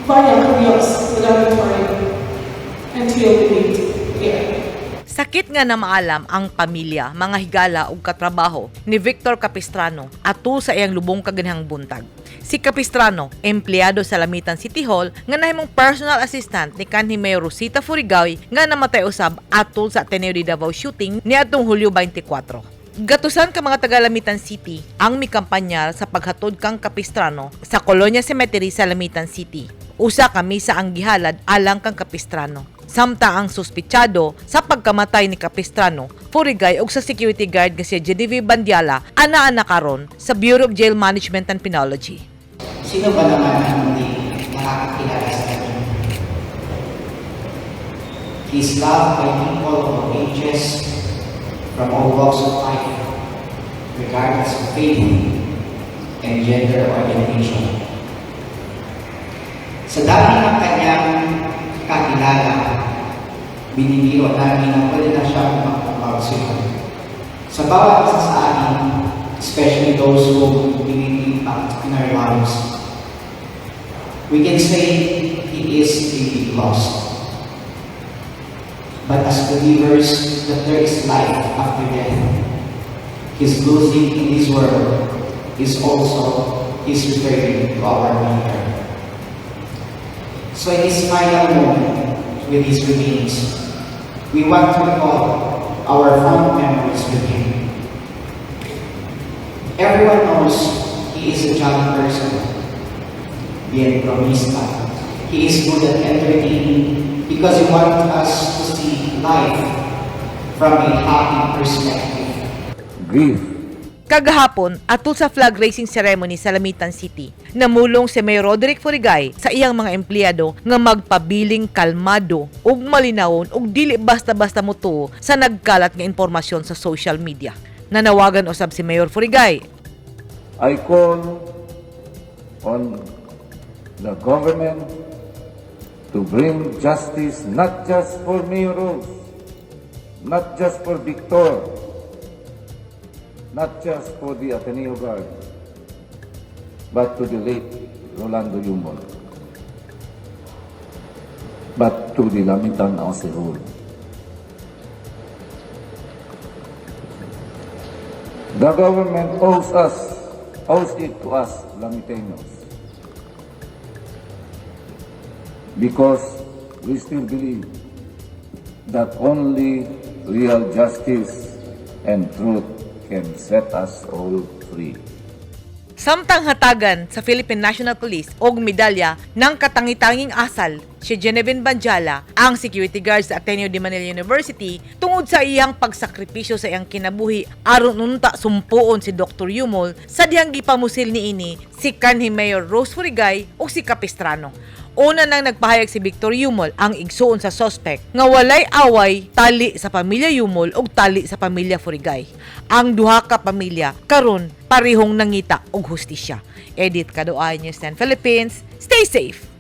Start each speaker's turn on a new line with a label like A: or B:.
A: Vaya Dios, laboratory, until we meet here.
B: Sakit nga na maalam ang pamilya, mga higala ug katrabaho ni Victor Capistrano atul sa iyang lubong kaganihang buntag. Si Capistrano, empleyado sa Lamitan City Hall nga nahimong personal assistant ni kanhi Mayor Rosita Furigaoy nga namatay usab atul sa Ateneo de Davao shooting niadtong Hulyo 24. Gatusan ka mga taga Lamitan City ang mikampanya sa paghatod kang Capistrano sa Colonia Cemetery sa Lamitan City. Usa kami sa ang gihalad alang kang Capistrano. Samta ang suspitsado sa pagkamatay ni Capistrano, Furigay ug sa security guard nga si Genevieve Bandiala ana-ana karon sa Bureau of Jail Management and Penology.
C: Sino ba naman ang hindi nakakakilala sa kanya? He is loved by people of all ages, from all walks of life, regardless of faith and gender orientation. Sa dami ng kanyang kakilala, binibiro namin na pwede na siyang makapagsulat. Sa bawat isa sa amin, especially those who really impact in our lives, we can say he is really lost. But as believers that there is life after death, his losing in this world is also his returning to our Maker. So in this final moment with his remains, we want to recall our fond memories with him. Everyone knows he is a jolly person, bien bromista. He is good at entertaining because he wants us to see life from a happy perspective.
D: Grief.
B: Kagahapon, atul sa flag raising ceremony sa Lamitan City, namulong si Mayor Roderick Furigay sa iyang mga empleyado nga magpabiling kalmado ug malinawon ug dili basta-basta mutuo sa nagkalat nga impormasyon sa social media. Nanawagan usab si Mayor Furigay.
D: I call on the government to bring justice not just for Mayor Rose, not just for Victor, not just for the Ateneo Guard, but to the late Rolando Yumol, but to the Lamitan Auxerol. The government owes it to us, Lamiteños, because we still believe that only real justice and truth can set us all free.
B: Samtang hatagan sa Philippine National Police og medalya ng katangi-tanging asal si Genevieve Bandiala ang security guard sa Ateneo de Manila University tungod sa iyang pagsakripisyo sa iyang kinabuhi aron unta sumpuon si Dr. Yumol sa dihang gipamusil niini si kanhi Mayor Rose Furigay ug si Capistrano. Una nang nagpahayag si Victor Yumol ang igsuon sa suspect nga walay away tali sa pamilya Yumol ug tali sa pamilya Furigay. Ang duha ka pamilya karon parehong nangita og hustisya. Edit Kadoay, News 10 Philippines. Stay safe!